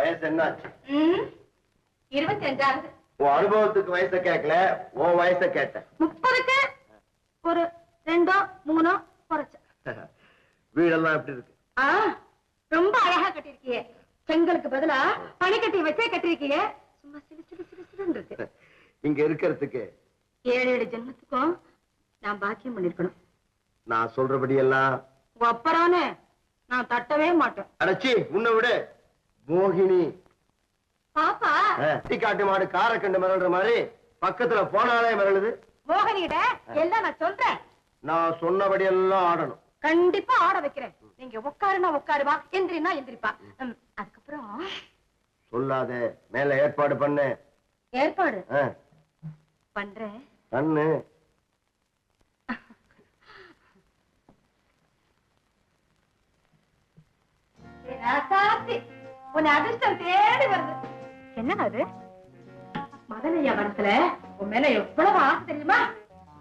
வயசு என்னாச்சு? 25 ஆகுது. உன் அனுபவத்துக்கு வயசை கேட்கல, உன் வயசை கேட்டேன். 30க்கு ஒரு 2 3 குறைச்ச. வீடெல்லாம் எப்படி இருக்கு? ரொம்ப அழகா கட்டிருக்கியே. செங்கலுக்கு பதிலா பனிக்கட்டி வச்சே கட்டிருக்கியே. சும்மா சிலு சிலு சிலு சிலுன்னு இருக்கு. இங்க இருக்கிறதுக்கு 7 ஜென்மத்துக்கும் நான் பாக்கியம் பண்ணிருக்கணும். நான் சொல்றபடி எல்லாம் அப்புறானே நான் தட்டவே மாட்டேன். அடச்சி, உன்னை விட மோகினி பாப்பா காட்டு மாடு காரை கண்டு மிரள்ற மாதிரி பக்கத்துல போனாலே மிரளுது. மோகினியிட எல்லாம் நான் சொல்றேன். நான் சொன்னபடி எல்லாம் ஆடணும். கண்டிப்பா ஆட வைக்கிறேன். நீங்க உட்காருனா உட்காருவா, எந்திரினா எந்திரிப்பா. அதுக்கப்புறம் சொல்லாத, மேல ஏற்பாடு பண்ணு. ஏற்பாடு பண்றேன். பண்ணு. உன்னை அதிர்ஷ்டம் தேடி வருது. என்ன அது? மதனையா மனசுல உன் மேல எவ்வளவு ஆசை தெரியுமா?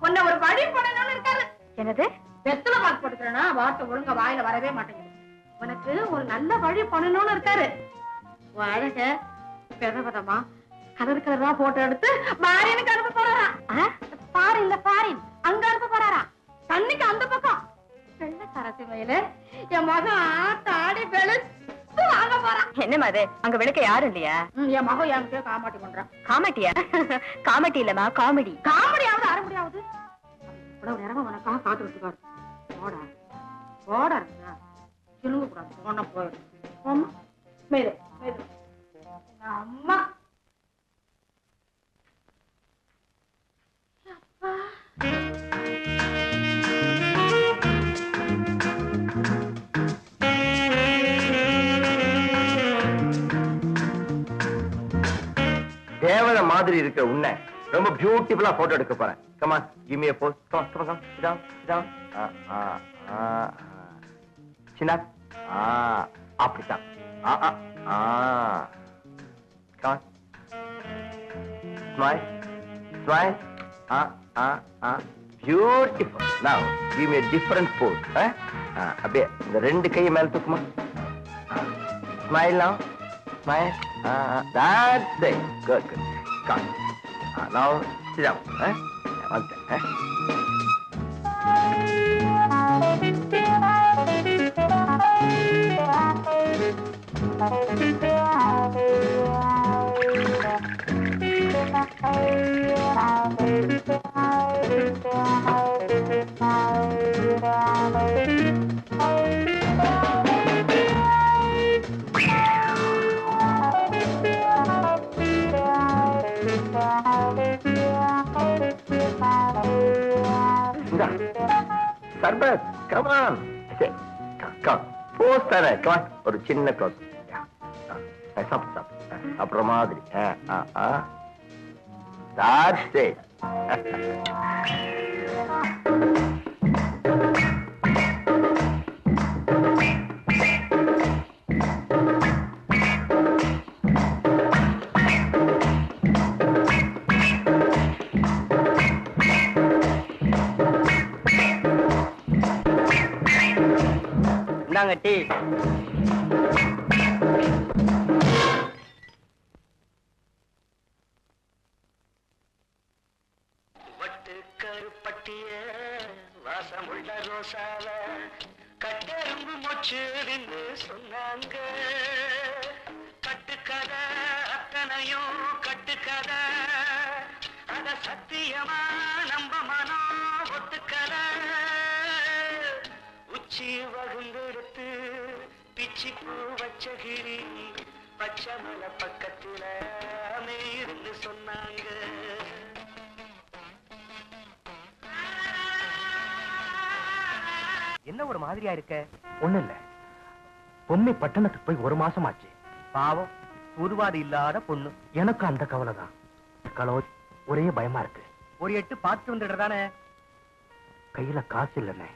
உன்னை ஒரு வழி பண்ணணும்னு இருக்காரு. என்னது? வெத்தலை பாக்கு போட்டுக்கிறேன்னா வார்த்தை ஒழுங்கா வாயில வரவே மாட்டேங்குது. உனக்கு ஒரு நல்ல வழி பண்ணணும்னு இருக்காரு. உன் அழக பெதபதமா கலர் கலரா போட்டோ எடுத்து மாரியனுக்கு அனுப்ப போறாரா? பாரின் இல்ல பாரின், அங்க அனுப்ப போறாரா? தண்ணிக்கு அந்த பக்கம் வெள்ளக்கார சிமையில என் மகன் ஆடி வெளுத்து வாங்க போறான். என்ன மாதிரி அங்க விளக்க யாரும் இல்லையா? என் மகன் என்கிட்ட காமாட்டி பண்றான். காமாட்டியா? காமெடி இல்லமா, காமெடி. காமெடியாவது அரை முடியாவது. இவ்வளவு நேரமா உனக்காக காத்துக்கிட்டு போடா போடா சொல்லுங்க கூடாது. போன போயிடும். மேலே மேலே அம்மா தேவதை மாதிரி இருக்கிற உன்னை ரொம்ப பியூட்டிஃபுல்லா போட்டோ எடுக்க போறேன். Come on, give me a pose. Come on. Sit down. Chin up. அப்படித்தான். Come on. Smile. Beautiful. Now, give me a different pose. அப்படியே இந்த 2 கையை மேல தூக்குமா. Smile now. Smile. That's it. Good. Come on. Now, sit down. One second. Sarbat, come on. Come. Pose தானே. Come on. ஒரு சின்ன close. சாப்பிடு. அப்புறம் மாதிரி. That's it. இந்தாங்க டீ. கருப்பட்டிய வாசமுள்ள ரோசால கட்டெரும்பு மொச்சுன்னு சொன்னாங்க. கட்டுக்கதை அத்தனையும் கட்டுக்கதை, அத சத்தியமா நம்ப மனம் ஒத்துக்கதை. உச்சி வகுந்தெடுத்து பிச்சி பூ வச்ச கிளி பச்சை மலை பக்கத்துல இருந்து சொன்னாங்க. என்ன ஒரு மாதிரியா இருக்க? ஒண்ணு இல்ல, பொண்ணு பட்டணத்துக்கு போய் 1 மாசம் ஆச்சு. பாவம், உருவாது இல்லாத பொண்ணு. எனக்கு அந்த கவலைதான். கலோ, ஒரே பயமா இருக்கு. ஒரு 8 பார்த்து வந்துடுறதானே. கையில காசு இல்லைண்ணே,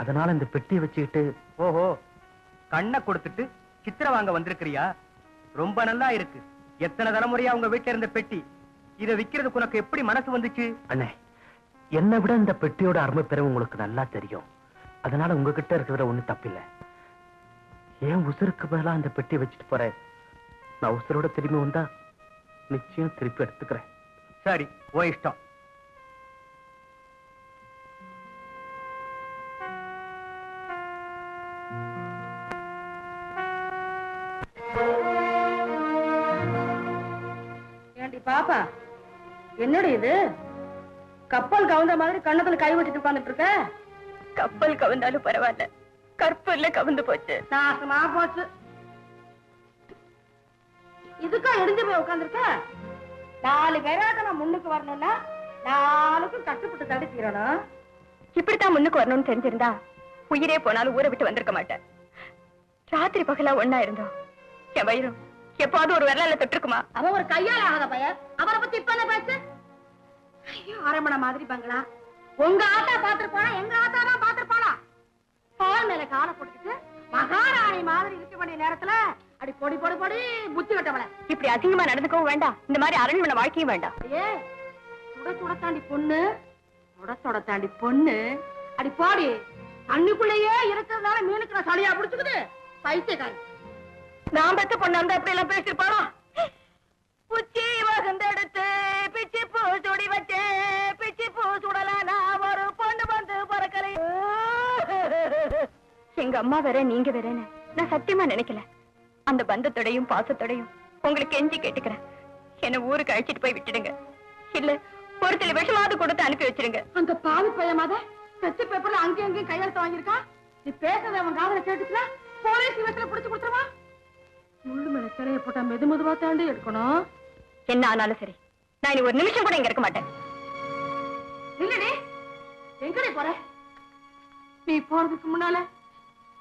அதனால இந்த பெட்டியை வச்சுக்கிட்டு. ஓஹோ, கண்ணை கொடுத்துட்டு சித்திரை வாங்க வந்திருக்கிறியா? ரொம்ப நல்லா இருக்கு. எத்தனை தலைமுறையா உங்க வீட்டுல இருந்த பெட்டி, இதை விக்கிறதுக்கு உனக்கு எப்படி மனசு வந்துச்சு? அண்ணே, என்னை விட இந்த பெட்டியோட அருமை பெற உங்களுக்கு நல்லா தெரியும். அதனால உங்ககிட்ட இருக்கிறதுல ஒண்ணு தப்பில்லை. ஏன் உசுருக்கு பதிலா அந்த பெட்டியை வச்சுட்டு போற? நான் உசுரோட திரும்பி வந்தா நிச்சயம் திருப்பி எடுத்துக்கிறேன். சரி, ஓ இஷ்டம். ஏண்டி பாப்பா, என்னடி இது? கப்பல் கவுந்த மாதிரி கண்ணத்துல கை வச்சுட்டு உட்கார்ந்துட்டு இருக்க. கப்பல் கவுந்தாலும் பரவாயில்ல, கற்பூர்ல கவுந்து போச்சு. நாசமா போச்சு. இதுக்கா எரிஞ்சு போய் உட்கார்ந்துருக்க? 4 பேராக நான் முன்னுக்கு வரணும்னா 4க்கும் கஷ்டப்பட்டு தடுக்கிறணும். இப்படித்தான் முன்னுக்கு வரணும்னு தெரிஞ்சிருந்தா உயிரே போனாலும் ஊரை விட்டு வந்திருக்க மாட்டேன். ராத்திரி பகலா ஒன்னா இருந்தோம். என் வயிறும் எப்பாவது ஒரு விரலால தொட்டிருக்குமா? அவன் ஒரு கையால ஆகாத பையன். அவரை பத்தி இப்ப என்ன பேசு? ஐயோ, அரமணை மாதிரி பங்களா. உங்க ஆத்தா பாத்துருப்பானா? எங்க ஆத்தா தான் பாத்துருப்பானா? பால் மேல காலை போட்டுக்கிட்டு மகாராணி மாதிரி இருக்க வேண்டிய நேரத்துல அடி பொடி பொடி பொடி புத்தி கட்டவள. இப்படி அதிகமா நடந்துக்கவும் வேண்டாம், இந்த மாதிரி அரண்மனை வாழ்க்கையும் வேண்டாம். ஏ, சுட தாண்டி பொண்ணு, சுட தாண்டி பொண்ணு. அடி போடி, தண்ணிக்குள்ளேயே இருக்கிறதுனால மீனுக்கு நான் சளியா பிடிச்சுக்குது. பைத்தியக்காரி. நான் பெத்த பொண்ணு அந்த அப்படி எல்லாம் பேசிருப்பானோ? உச்சி வகுந்தெடுத்து பிச்சி பூ சுடி வச்சே, பிச்சி பூ சுடலானா ஒரு பொண்ணு வந்து பறக்கலை. எங்க அம்மா வேற நீங்க வேறேன்னு நான் சத்தியமா நினைக்கல. அந்த பந்தத்தோடையும் பாசத்தோடையும் உங்களுக்கு எஞ்சி கேட்டுக்கிறேன். என்ன ஊருக்கு அழைச்சிட்டு போய் விட்டுடுங்க. இல்ல ஒரு சில விஷமாவது கொடுத்து அனுப்பி வச்சிருங்க. அந்த பாவி பையமாத பெத்து பேப்பர்ல அங்கேயும் அங்கேயும் கையெழுத்து வாங்கியிருக்கான். நீ பேசுறத அவன் காதல கேட்டுச்சுன்னா போலீஸ் இவத்துல பிடிச்சு கொடுத்துருவான். முள்ளு மேல சிலைய போட்டா மெது மெதுவா தாண்டி எடுக்கணும். என்ன ஆனாலும் சரி, நான் இனி ஒரு நிமிஷம் கூட இங்க இருக்க மாட்டேன். இல்லடி, எங்கடி போற? நீ போறதுக்கு முன்னால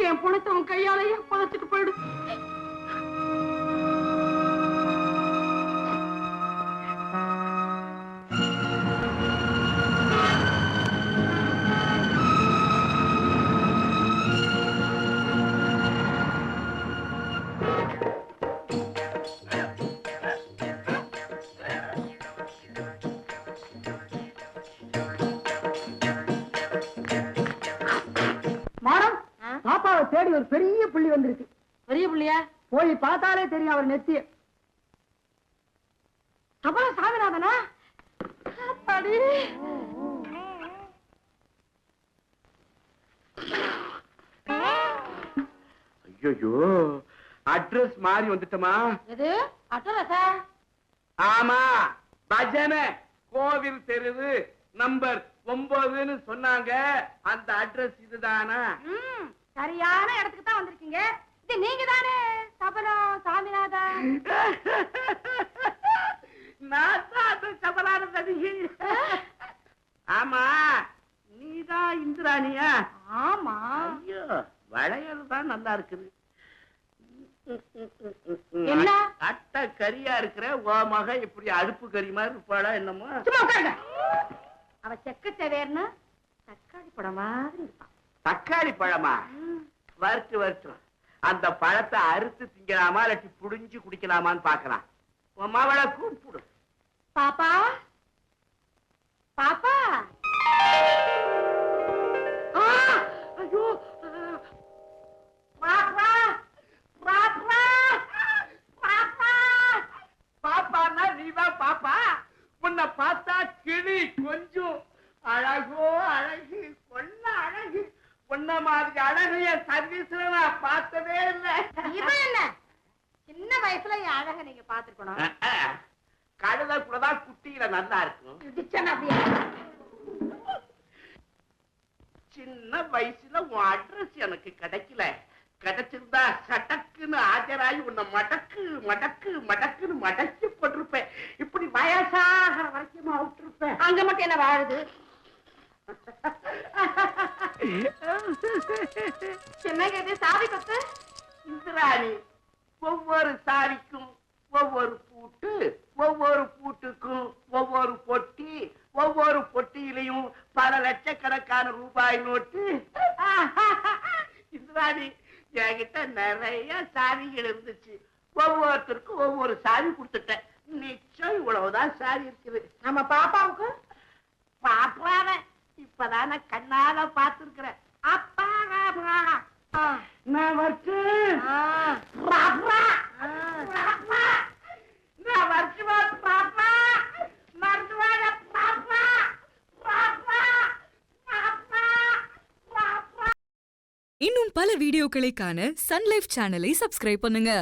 என் பொண்ணத்தை உன் கையாலேயே புதைச்சிட்டு போயிடு. பாப்பாவை தேடி ஒரு பெரிய புள்ளி வந்திருக்கு. பெரிய புள்ளியா? போய் பார்த்தாலே தெரியும் அவர் நெத்திய. சபல சாமிநாதனா? அப்பாடி. ஐயோ, அட்ரஸ் மாறி வந்துட்டமா? எது அட்ரஸா? ஆமா, பஜனை கோவில் தெருவு நம்பர் 9ன்னு சொன்னாங்க. அந்த அட்ரஸ் இதுதானா? சரியான இடத்துக்கு தான் வந்திருக்கீங்க. இது நீங்க தானே சபலம் சாமிநாதா? நான் தான் சபலானதி. ஆமா, நீதான் இந்திராணியா? ஆமா. ஐயோ, வளையல் தான் நல்லா இருக்குது. என்ன அட்டை கரியா இருக்கிற ஓ மக இப்படி அடுப்பு கறி மாதிரி இருப்பாளா என்னமோ? சும்மா உட்காருங்க. அவ செக்க செவேர்னு தக்காளி பழம் மாதிரி இருப்பான். தக்காளி பழமா? வறுத்து வறுத்து அந்த பழத்தை அறுத்து திங்கலாமா இல்லாட்டி புடிஞ்சு குடிக்கலாமான்னு பாக்கலாம். உன் மகளை கூப்பிடு. பாப்பா, பாப்பா. ஐயோ, பாப்பா, பாப்பா, பாப்பா. பாப்பான்னா நீதான் பாப்பா. உன்னை பார்த்தா கிளி கொஞ்சம் அழகோ அழகு, கொள்ள அழகு. உன்ன மாதிரி அழகைய சர்வீஸ்ல நான் பார்த்ததே இல்லை. இவன் என்ன சின்ன வயசுல என் அழக நீங்க பாத்துக்கணும். கழுத கூடதான் குட்டியில நல்லா இருக்கும். சின்ன வயசுல உன் அட்ரஸ் எனக்கு கிடைக்கல. கிடைச்சிருந்தா சட்டக்குன்னு ஆஜராகி உன்னை மடக்கு மடக்கு மடக்குன்னு மடக்கி போட்டிருப்பேன். இப்படி வயசாகிற வரைக்கும் விட்டுருப்பேன். அங்க மட்டும் என்ன வாழுது? என்னங்க இது சாவி கொத்து? இந்திராணி, ஒவ்வொரு சாவிக்கும் ஒவ்வொரு பூட்டு, ஒவ்வொரு பூட்டுக்கும் ஒவ்வொரு பொட்டி, ஒவ்வொரு பொட்டியிலையும் பல லட்சக்கணக்கான ரூபாய் நோட்டு. இந்திராணி, என்கிட்ட நிறைய சாவிகள் இருந்துச்சு. ஒவ்வொருத்தருக்கும் ஒவ்வொரு சாவி கொடுத்துட்டேன். நிச்சயம் இவ்வளவுதான் சாவி இருக்குது. நம்ம பாப்பாவுக்கு? பாப்பாவ இப்பதான கண்ணால பாத்துருக்கிறேன். அப்பா நான் வரட்டு. இன்னும் பல வீடியோக்களை காண சன்லைஃப் சேனலை சப்ஸ்கிரைப் பண்ணுங்க.